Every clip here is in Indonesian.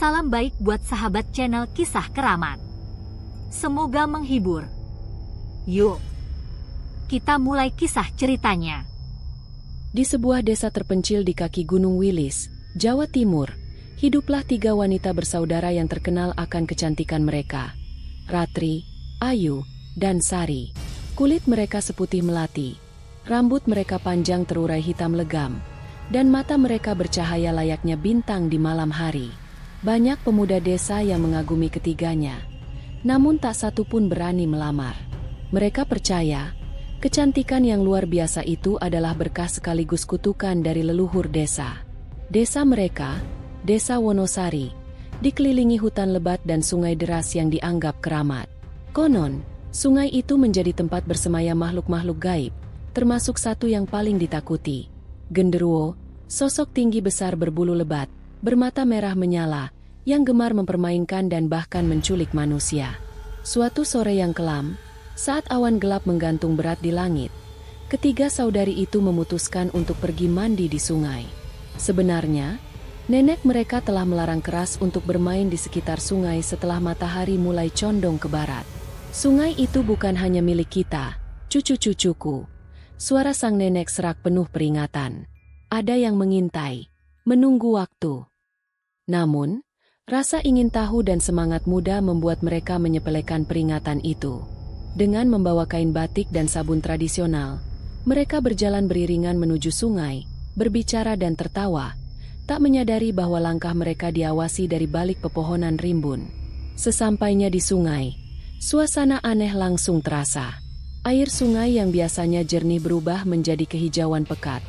Salam baik buat sahabat channel Kisah Keramat. Semoga menghibur. Yuk, kita mulai kisah ceritanya. Di sebuah desa terpencil di kaki Gunung Wilis, Jawa Timur, hiduplah 3 wanita bersaudara yang terkenal akan kecantikan mereka. Ratri, Ayu, dan Sari. Kulit mereka seputih melati, rambut mereka panjang terurai hitam legam, dan mata mereka bercahaya layaknya bintang di malam hari. Banyak pemuda desa yang mengagumi ketiganya, namun tak satu pun berani melamar. Mereka percaya, kecantikan yang luar biasa itu adalah berkah sekaligus kutukan dari leluhur desa. Desa mereka, Desa Wonosari, dikelilingi hutan lebat dan sungai deras yang dianggap keramat. Konon, sungai itu menjadi tempat bersemaya makhluk-makhluk gaib, termasuk satu yang paling ditakuti. Genderuwo, sosok tinggi besar berbulu lebat, bermata merah menyala, yang gemar mempermainkan dan bahkan menculik manusia. Suatu sore yang kelam, saat awan gelap menggantung berat di langit, ketiga saudari itu memutuskan untuk pergi mandi di sungai. Sebenarnya, nenek mereka telah melarang keras untuk bermain di sekitar sungai setelah matahari mulai condong ke barat. "Sungai itu bukan hanya milik kita, cucu-cucuku," suara sang nenek serak penuh peringatan. "Ada yang mengintai, menunggu waktu." Namun, rasa ingin tahu dan semangat muda membuat mereka menyepelekan peringatan itu. Dengan membawa kain batik dan sabun tradisional, mereka berjalan beriringan menuju sungai, berbicara dan tertawa, tak menyadari bahwa langkah mereka diawasi dari balik pepohonan rimbun. Sesampainya di sungai, suasana aneh langsung terasa. Air sungai yang biasanya jernih berubah menjadi kehijauan pekat,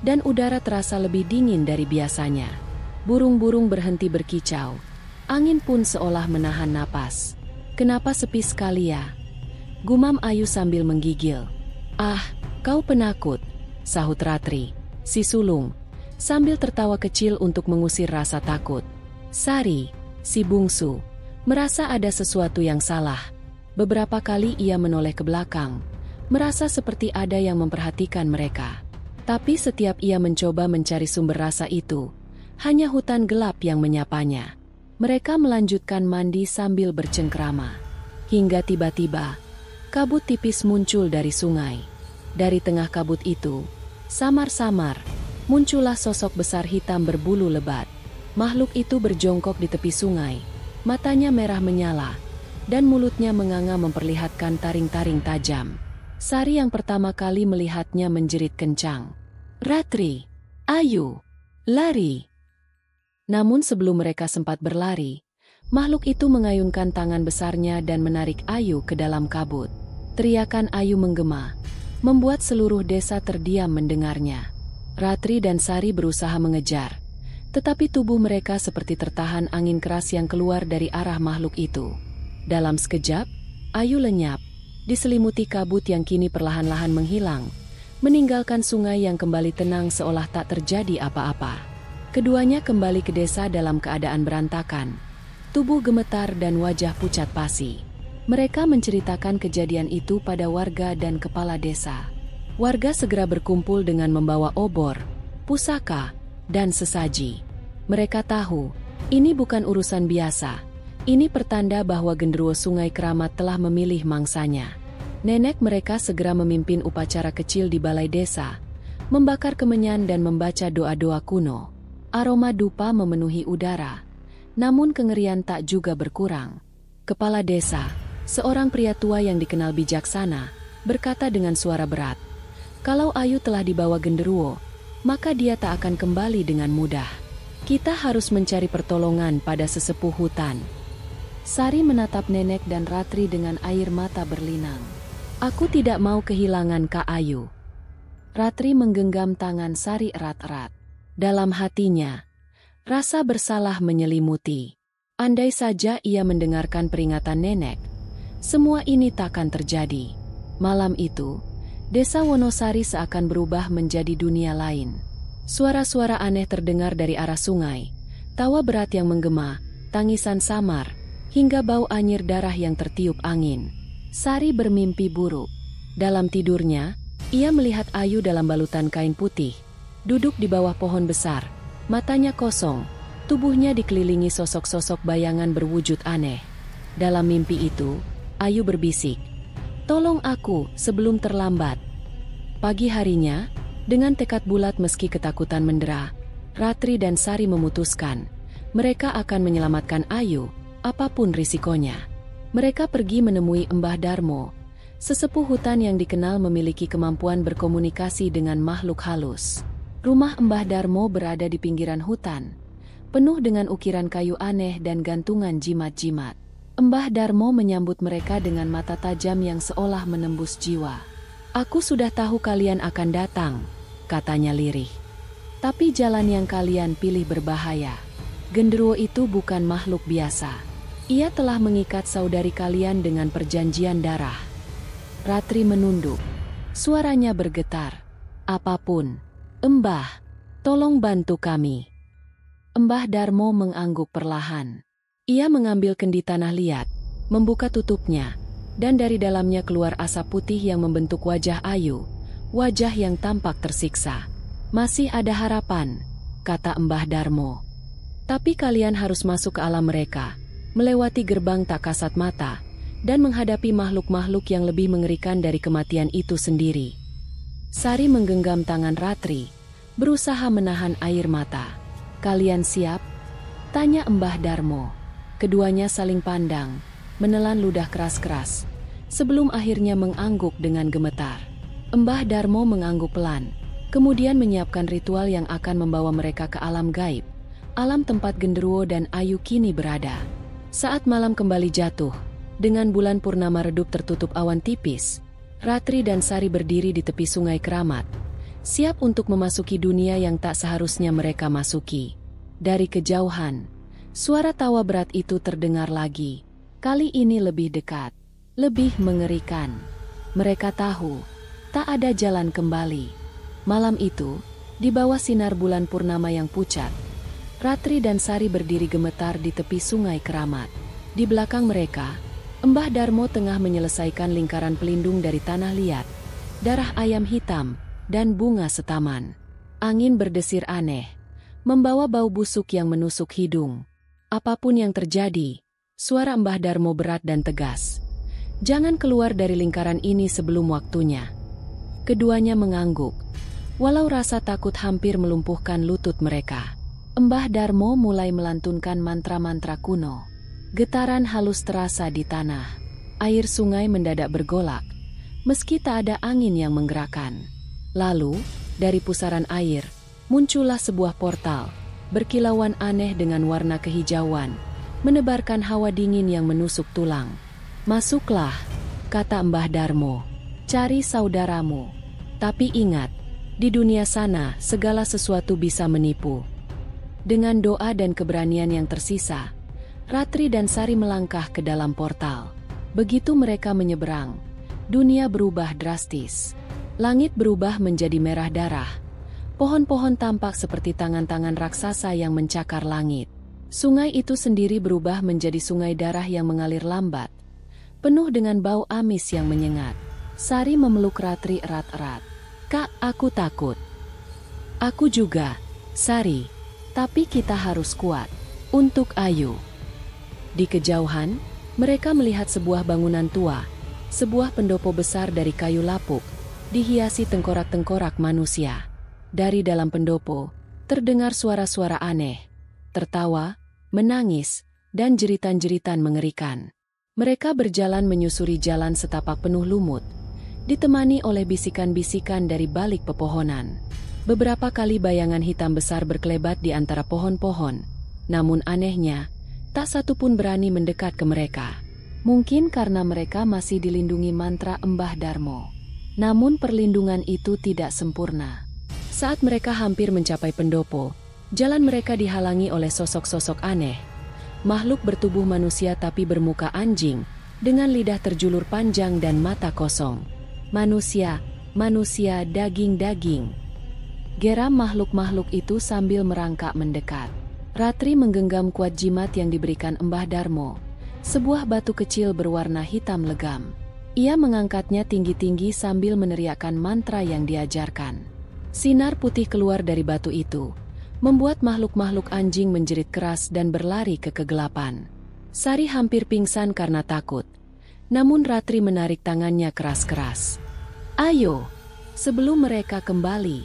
dan udara terasa lebih dingin dari biasanya. Burung-burung berhenti berkicau, angin pun seolah menahan napas. "Kenapa sepi sekali ya?" gumam Ayu sambil menggigil. "Ah, kau penakut," sahut Ratri, si sulung, sambil tertawa kecil untuk mengusir rasa takut. Sari, si bungsu, merasa ada sesuatu yang salah. Beberapa kali ia menoleh ke belakang, merasa seperti ada yang memperhatikan mereka. Tapi setiap ia mencoba mencari sumber rasa itu, hanya hutan gelap yang menyapanya. Mereka melanjutkan mandi sambil bercengkrama. Hingga tiba-tiba, kabut tipis muncul dari sungai. Dari tengah kabut itu, samar-samar, muncullah sosok besar hitam berbulu lebat. Makhluk itu berjongkok di tepi sungai, matanya merah menyala, dan mulutnya menganga memperlihatkan taring-taring tajam. Sari yang pertama kali melihatnya menjerit kencang. "Ratri, Ayu, lari!" Namun sebelum mereka sempat berlari, makhluk itu mengayunkan tangan besarnya dan menarik Ayu ke dalam kabut. Teriakan Ayu menggema, membuat seluruh desa terdiam mendengarnya. Ratri dan Sari berusaha mengejar, tetapi tubuh mereka seperti tertahan angin keras yang keluar dari arah makhluk itu. Dalam sekejap, Ayu lenyap, diselimuti kabut yang kini perlahan-lahan menghilang, meninggalkan sungai yang kembali tenang seolah tak terjadi apa-apa. Keduanya kembali ke desa dalam keadaan berantakan, tubuh gemetar dan wajah pucat pasi. Mereka menceritakan kejadian itu pada warga dan kepala desa. Warga segera berkumpul dengan membawa obor, pusaka, dan sesaji. Mereka tahu, ini bukan urusan biasa. Ini pertanda bahwa genderuwo Sungai Keramat telah memilih mangsanya. Nenek mereka segera memimpin upacara kecil di balai desa, membakar kemenyan dan membaca doa-doa kuno. Aroma dupa memenuhi udara, namun kengerian tak juga berkurang. Kepala desa, seorang pria tua yang dikenal bijaksana, berkata dengan suara berat, "Kalau Ayu telah dibawa genderuwo, maka dia tak akan kembali dengan mudah. Kita harus mencari pertolongan pada sesepuh hutan." Sari menatap nenek dan Ratri dengan air mata berlinang. "Aku tidak mau kehilangan Kak Ayu." Ratri menggenggam tangan Sari erat-erat. Dalam hatinya, rasa bersalah menyelimuti. Andai saja ia mendengarkan peringatan nenek, semua ini takkan terjadi. Malam itu, Desa Wonosari seakan berubah menjadi dunia lain. Suara-suara aneh terdengar dari arah sungai, tawa berat yang menggema, tangisan samar, hingga bau anyir darah yang tertiup angin. Sari bermimpi buruk. Dalam tidurnya, ia melihat Ayu dalam balutan kain putih, duduk di bawah pohon besar, matanya kosong, Tubuhnya dikelilingi sosok-sosok bayangan berwujud aneh. Dalam mimpi itu, Ayu berbisik, "Tolong aku sebelum terlambat." Pagi harinya, dengan tekad bulat meski ketakutan mendera, Ratri dan Sari memutuskan mereka akan menyelamatkan Ayu, apapun risikonya. Mereka pergi menemui Mbah Darmo, sesepuh hutan yang dikenal memiliki kemampuan berkomunikasi dengan makhluk halus. Rumah Mbah Darmo berada di pinggiran hutan, penuh dengan ukiran kayu aneh dan gantungan jimat-jimat. Mbah Darmo menyambut mereka dengan mata tajam yang seolah menembus jiwa. "Aku sudah tahu kalian akan datang," katanya lirih. "Tapi jalan yang kalian pilih berbahaya. Genderuwo itu bukan makhluk biasa. Ia telah mengikat saudari kalian dengan perjanjian darah." Ratri menunduk. Suaranya bergetar. "Apapun, Mbah, tolong bantu kami." Mbah Darmo mengangguk perlahan. Ia mengambil kendi tanah liat, membuka tutupnya, dan dari dalamnya keluar asap putih yang membentuk wajah Ayu, wajah yang tampak tersiksa. "Masih ada harapan," kata Mbah Darmo. "Tapi kalian harus masuk ke alam mereka, melewati gerbang tak kasat mata, dan menghadapi makhluk-makhluk yang lebih mengerikan dari kematian itu sendiri." Sari menggenggam tangan Ratri, berusaha menahan air mata. "Kalian siap?" tanya Mbah Darmo. Keduanya saling pandang, menelan ludah keras-keras, sebelum akhirnya mengangguk dengan gemetar. Mbah Darmo mengangguk pelan, kemudian menyiapkan ritual yang akan membawa mereka ke alam gaib, alam tempat Genderuwo dan Ayu kini berada. Saat malam kembali jatuh, dengan bulan purnama redup tertutup awan tipis, Ratri dan Sari berdiri di tepi Sungai Keramat, siap untuk memasuki dunia yang tak seharusnya mereka masuki. Dari kejauhan, suara tawa berat itu terdengar lagi. Kali ini lebih dekat, lebih mengerikan. Mereka tahu, tak ada jalan kembali. Malam itu, di bawah sinar bulan purnama yang pucat, Ratri dan Sari berdiri gemetar di tepi Sungai Keramat. Di belakang mereka, Mbah Darmo tengah menyelesaikan lingkaran pelindung dari tanah liat, darah ayam hitam, dan bunga setaman. Angin berdesir aneh, membawa bau busuk yang menusuk hidung. "Apapun yang terjadi," suara Mbah Darmo berat dan tegas, "jangan keluar dari lingkaran ini sebelum waktunya." Keduanya mengangguk, walau rasa takut hampir melumpuhkan lutut mereka. Mbah Darmo mulai melantunkan mantra-mantra kuno. Getaran halus terasa di tanah. Air sungai mendadak bergolak, meski tak ada angin yang menggerakkan. Lalu, dari pusaran air, muncullah sebuah portal, berkilauan aneh dengan warna kehijauan, menebarkan hawa dingin yang menusuk tulang. "Masuklah," kata Mbah Darmo. "Cari saudaramu. Tapi ingat, di dunia sana segala sesuatu bisa menipu." Dengan doa dan keberanian yang tersisa, Ratri dan Sari melangkah ke dalam portal. Begitu mereka menyeberang, dunia berubah drastis. Langit berubah menjadi merah darah. Pohon-pohon tampak seperti tangan-tangan raksasa yang mencakar langit. Sungai itu sendiri berubah menjadi sungai darah yang mengalir lambat, penuh dengan bau amis yang menyengat. Sari memeluk Ratri erat-erat. "Kak, aku takut." "Aku juga, Sari. Tapi kita harus kuat. Untuk Ayu." Di kejauhan, mereka melihat sebuah bangunan tua, sebuah pendopo besar dari kayu lapuk, dihiasi tengkorak-tengkorak manusia. Dari dalam pendopo, terdengar suara-suara aneh, tertawa, menangis, dan jeritan-jeritan mengerikan. Mereka berjalan menyusuri jalan setapak penuh lumut, ditemani oleh bisikan-bisikan dari balik pepohonan. Beberapa kali bayangan hitam besar berkelebat di antara pohon-pohon, namun anehnya, tak satu pun berani mendekat ke mereka. Mungkin karena mereka masih dilindungi mantra Mbah Darmo. Namun perlindungan itu tidak sempurna. Saat mereka hampir mencapai pendopo, jalan mereka dihalangi oleh sosok-sosok aneh. Makhluk bertubuh manusia tapi bermuka anjing, dengan lidah terjulur panjang dan mata kosong. "Manusia, manusia daging-daging," geram makhluk-makhluk itu sambil merangkak mendekat. Ratri menggenggam kuat jimat yang diberikan Mbah Darmo, sebuah batu kecil berwarna hitam legam. Ia mengangkatnya tinggi-tinggi sambil meneriakkan mantra yang diajarkan. Sinar putih keluar dari batu itu, membuat makhluk-makhluk anjing menjerit keras dan berlari ke kegelapan. Sari hampir pingsan karena takut, namun Ratri menarik tangannya keras-keras. "Ayo!" Sebelum mereka kembali,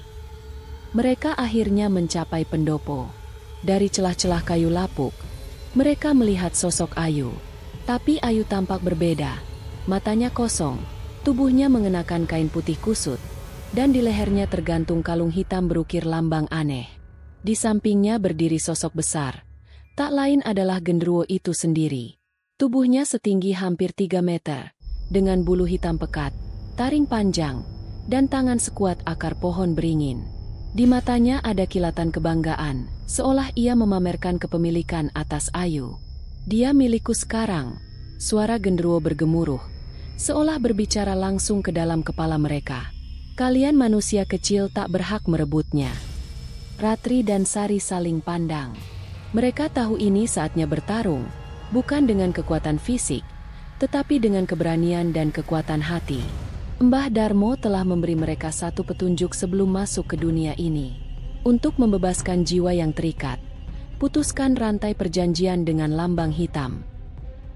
mereka akhirnya mencapai pendopo. Dari celah-celah kayu lapuk, mereka melihat sosok Ayu. Tapi Ayu tampak berbeda. Matanya kosong, tubuhnya mengenakan kain putih kusut, dan di lehernya tergantung kalung hitam berukir lambang aneh. Di sampingnya berdiri sosok besar. Tak lain adalah genderuwo itu sendiri. Tubuhnya setinggi hampir 3 meter, dengan bulu hitam pekat, taring panjang, dan tangan sekuat akar pohon beringin. Di matanya ada kilatan kebanggaan, seolah ia memamerkan kepemilikan atas Ayu. "Dia milikku sekarang," suara genderuwo bergemuruh, seolah berbicara langsung ke dalam kepala mereka. "Kalian manusia kecil tak berhak merebutnya." Ratri dan Sari saling pandang. Mereka tahu ini saatnya bertarung, bukan dengan kekuatan fisik, tetapi dengan keberanian dan kekuatan hati. Mbah Darmo telah memberi mereka satu petunjuk sebelum masuk ke dunia ini. Untuk membebaskan jiwa yang terikat, putuskan rantai perjanjian dengan lambang hitam.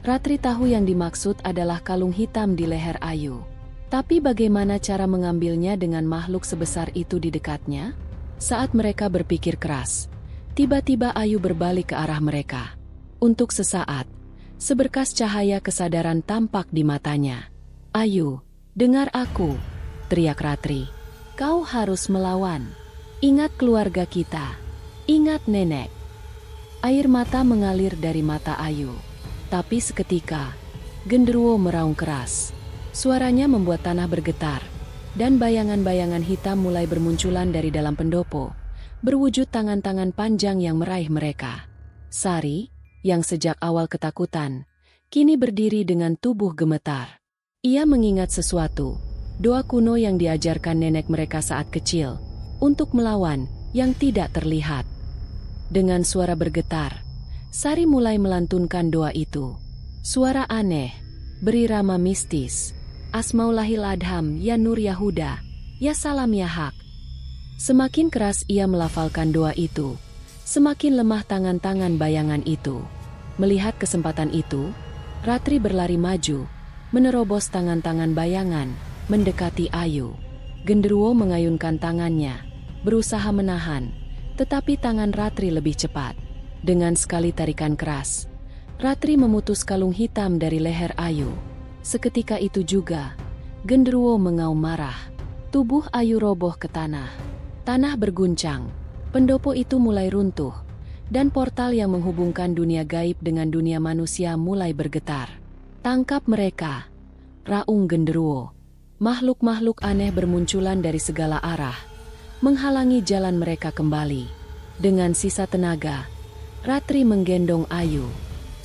Ratri tahu yang dimaksud adalah kalung hitam di leher Ayu. Tapi bagaimana cara mengambilnya dengan makhluk sebesar itu di dekatnya? Saat mereka berpikir keras, tiba-tiba Ayu berbalik ke arah mereka. Untuk sesaat, seberkas cahaya kesadaran tampak di matanya. "Ayu, dengar aku," teriak Ratri. "Kau harus melawan. Ingat keluarga kita. Ingat nenek." Air mata mengalir dari mata Ayu. Tapi seketika, genderuwo meraung keras. Suaranya membuat tanah bergetar, dan bayangan-bayangan hitam mulai bermunculan dari dalam pendopo, berwujud tangan-tangan panjang yang meraih mereka. Sari, yang sejak awal ketakutan, kini berdiri dengan tubuh gemetar. Ia mengingat sesuatu, doa kuno yang diajarkan nenek mereka saat kecil, untuk melawan yang tidak terlihat. Dengan suara bergetar, Sari mulai melantunkan doa itu. Suara aneh, berirama mistis. "Asmaulahil adham, ya Nur Yahuda, ya Salam ya Hak." Semakin keras ia melafalkan doa itu, semakin lemah tangan-tangan bayangan itu. Melihat kesempatan itu, Ratri berlari maju, menerobos tangan-tangan bayangan, mendekati Ayu. Genderuwo mengayunkan tangannya, berusaha menahan, tetapi tangan Ratri lebih cepat. Dengan sekali tarikan keras, Ratri memutus kalung hitam dari leher Ayu. Seketika itu juga, genderuwo mengaum marah. Tubuh Ayu roboh ke tanah. Tanah berguncang, pendopo itu mulai runtuh, dan portal yang menghubungkan dunia gaib dengan dunia manusia mulai bergetar. "Tangkap mereka!" raung genderuwo. Makhluk-makhluk aneh bermunculan dari segala arah, menghalangi jalan mereka kembali. Dengan sisa tenaga, Ratri menggendong Ayu.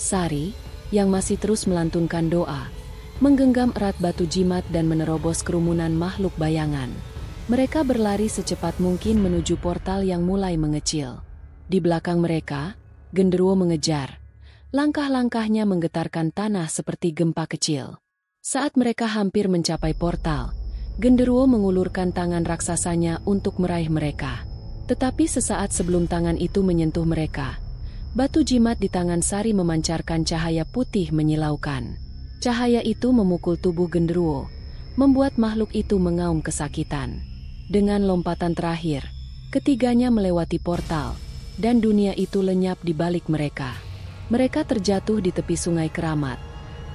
Sari, yang masih terus melantunkan doa, menggenggam erat batu jimat dan menerobos kerumunan makhluk bayangan. Mereka berlari secepat mungkin menuju portal yang mulai mengecil. Di belakang mereka, genderuwo mengejar. Langkah-langkahnya menggetarkan tanah seperti gempa kecil. Saat mereka hampir mencapai portal, genderuwo mengulurkan tangan raksasanya untuk meraih mereka. Tetapi sesaat sebelum tangan itu menyentuh mereka, batu jimat di tangan Sari memancarkan cahaya putih menyilaukan. Cahaya itu memukul tubuh genderuwo, membuat makhluk itu mengaum kesakitan. Dengan lompatan terakhir, ketiganya melewati portal, dan dunia itu lenyap di balik mereka. Mereka terjatuh di tepi sungai Keramat,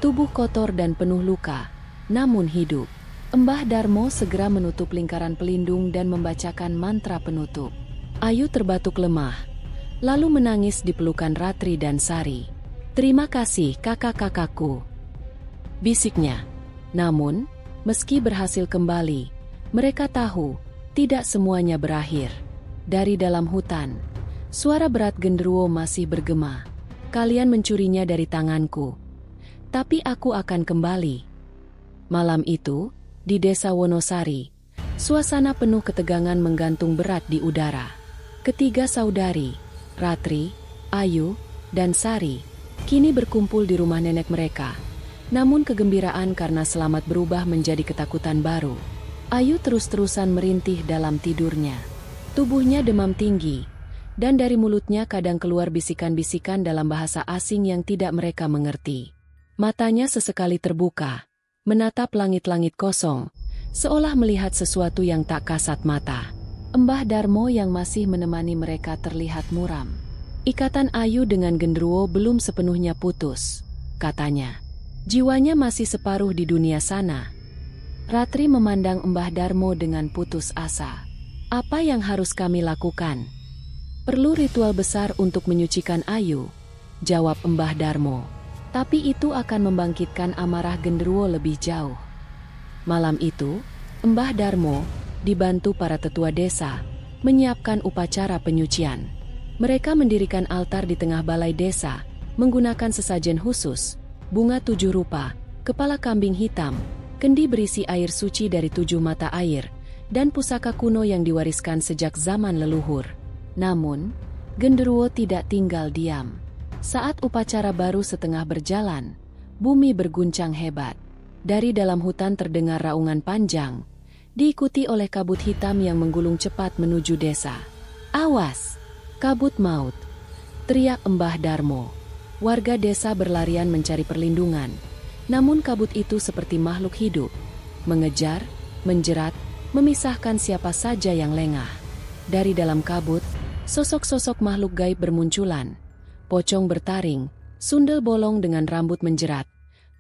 tubuh kotor dan penuh luka, namun hidup. Mbah Darmo segera menutup lingkaran pelindung dan membacakan mantra penutup. Ayu terbatuk lemah, lalu menangis di pelukan Ratri dan Sari. "Terima kasih kakak-kakakku," bisiknya. Namun, meski berhasil kembali, mereka tahu tidak semuanya berakhir. Dari dalam hutan, suara berat genderuwo masih bergema. "Kalian mencurinya dari tanganku, tapi aku akan kembali." Malam itu, di desa Wonosari, suasana penuh ketegangan menggantung berat di udara. Ketiga saudari, Ratri, Ayu, dan Sari, kini berkumpul di rumah nenek mereka. Namun kegembiraan karena selamat berubah menjadi ketakutan baru. Ayu terus-terusan merintih dalam tidurnya. Tubuhnya demam tinggi, dan dari mulutnya kadang keluar bisikan-bisikan dalam bahasa asing yang tidak mereka mengerti. Matanya sesekali terbuka, menatap langit-langit kosong, seolah melihat sesuatu yang tak kasat mata. Mbah Darmo yang masih menemani mereka terlihat muram. Ikatan Ayu dengan Genderuwo belum sepenuhnya putus, katanya. Jiwanya masih separuh di dunia sana. Ratri memandang Mbah Darmo dengan putus asa. Apa yang harus kami lakukan? Perlu ritual besar untuk menyucikan Ayu, jawab Mbah Darmo. Tapi itu akan membangkitkan amarah Genderuwo lebih jauh. Malam itu, Mbah Darmo, dibantu para tetua desa, menyiapkan upacara penyucian. Mereka mendirikan altar di tengah balai desa, menggunakan sesajen khusus, bunga 7 rupa, kepala kambing hitam, kendi berisi air suci dari 7 mata air, dan pusaka kuno yang diwariskan sejak zaman leluhur. Namun, Genderuwo tidak tinggal diam. Saat upacara baru setengah berjalan, bumi berguncang hebat. Dari dalam hutan terdengar raungan panjang, diikuti oleh kabut hitam yang menggulung cepat menuju desa. "Awas! Kabut maut!" teriak Mbah Darmo. Warga desa berlarian mencari perlindungan, namun kabut itu seperti makhluk hidup, mengejar, menjerat, memisahkan siapa saja yang lengah. Dari dalam kabut, sosok-sosok makhluk gaib bermunculan. Pocong bertaring, sundel bolong dengan rambut menjerat,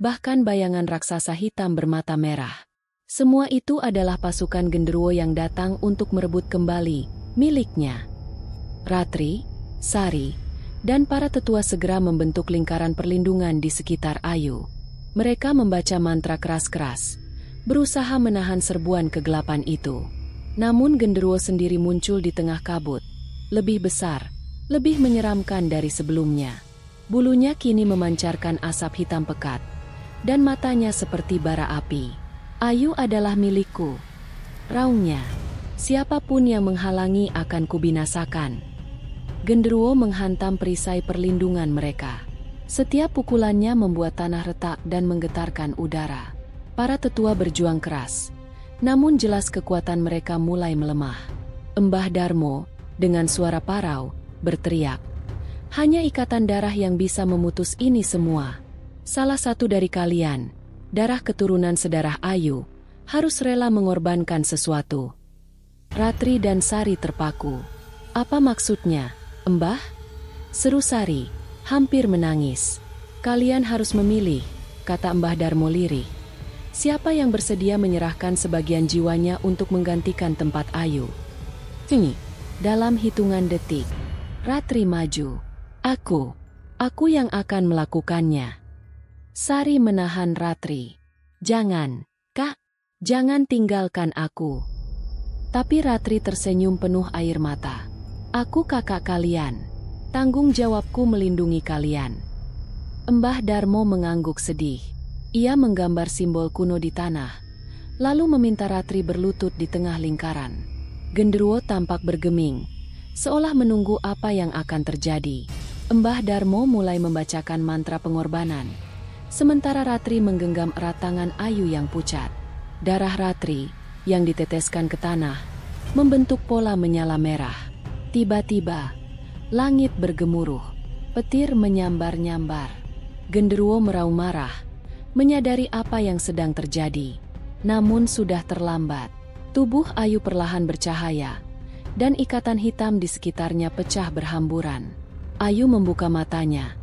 bahkan bayangan raksasa hitam bermata merah. Semua itu adalah pasukan Genderuwo yang datang untuk merebut kembali miliknya. Ratri, Sari, dan para tetua segera membentuk lingkaran perlindungan di sekitar Ayu. Mereka membaca mantra keras-keras, berusaha menahan serbuan kegelapan itu. Namun Genderuwo sendiri muncul di tengah kabut, lebih besar, lebih menyeramkan dari sebelumnya. Bulunya kini memancarkan asap hitam pekat, dan matanya seperti bara api. "Ayu adalah milikku," raungnya. "Siapapun yang menghalangi akan kubinasakan." Genderuwo menghantam perisai perlindungan mereka. Setiap pukulannya membuat tanah retak dan menggetarkan udara. Para tetua berjuang keras, namun jelas kekuatan mereka mulai melemah. Mbah Darmo, dengan suara parau, berteriak, "Hanya ikatan darah yang bisa memutus ini semua. Salah satu dari kalian, darah keturunan sedarah Ayu, harus rela mengorbankan sesuatu." Ratri dan Sari terpaku. "Apa maksudnya, Mbah?" seru Sari, hampir menangis. "Kalian harus memilih," kata Mbah Darmo lirih. "Siapa yang bersedia menyerahkan sebagian jiwanya untuk menggantikan tempat Ayu?" Dalam hitungan detik, Ratri maju. Aku yang akan melakukannya." Sari menahan Ratri. "Jangan, Kak, jangan tinggalkan aku." Tapi Ratri tersenyum penuh air mata. "Aku kakak kalian. Tanggung jawabku melindungi kalian." Mbah Darmo mengangguk sedih. Ia menggambar simbol kuno di tanah, lalu meminta Ratri berlutut di tengah lingkaran. Genderuwo tampak bergeming, seolah menunggu apa yang akan terjadi. Mbah Darmo mulai membacakan mantra pengorbanan, sementara Ratri menggenggam erat tangan Ayu yang pucat. Darah Ratri, yang diteteskan ke tanah, membentuk pola menyala merah. Tiba-tiba, langit bergemuruh, petir menyambar-nyambar. Genderuwo meraung marah, menyadari apa yang sedang terjadi. Namun sudah terlambat. Tubuh Ayu perlahan bercahaya, dan ikatan hitam di sekitarnya pecah berhamburan. Ayu membuka matanya,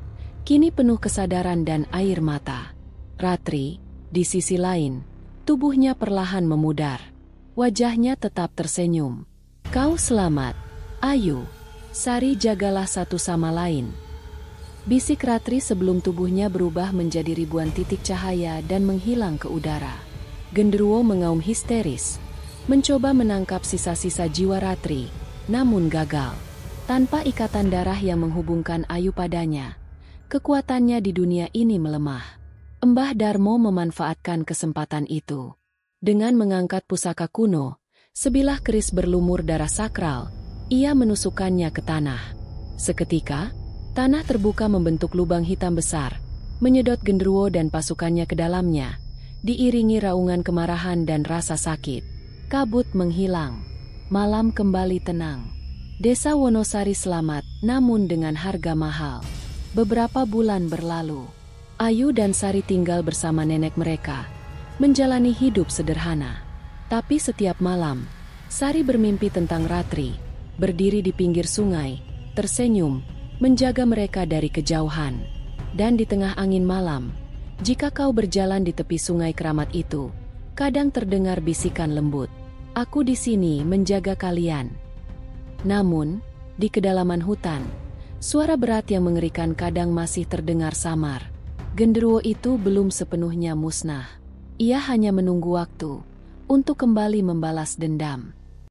kini penuh kesadaran dan air mata. Ratri, di sisi lain, tubuhnya perlahan memudar. Wajahnya tetap tersenyum. "Kau selamat, Ayu." "Sari, jagalah satu sama lain," bisik Ratri sebelum tubuhnya berubah menjadi ribuan titik cahaya dan menghilang ke udara. Genderuwo mengaum histeris, mencoba menangkap sisa-sisa jiwa Ratri, namun gagal. Tanpa ikatan darah yang menghubungkan Ayu padanya, kekuatannya di dunia ini melemah. Mbah Darmo memanfaatkan kesempatan itu. Dengan mengangkat pusaka kuno, sebilah keris berlumur darah sakral, ia menusukkannya ke tanah. Seketika, tanah terbuka membentuk lubang hitam besar, menyedot Genderuwo dan pasukannya ke dalamnya, diiringi raungan kemarahan dan rasa sakit. Kabut menghilang. Malam kembali tenang. Desa Wonosari selamat, namun dengan harga mahal. Beberapa bulan berlalu, Ayu dan Sari tinggal bersama nenek mereka, menjalani hidup sederhana. Tapi setiap malam, Sari bermimpi tentang Ratri, berdiri di pinggir sungai, tersenyum, menjaga mereka dari kejauhan. Dan di tengah angin malam, jika kau berjalan di tepi sungai keramat itu, kadang terdengar bisikan lembut, "Aku di sini menjaga kalian." Namun, di kedalaman hutan, suara berat yang mengerikan kadang masih terdengar samar. Genderuwo itu belum sepenuhnya musnah. Ia hanya menunggu waktu untuk kembali membalas dendam.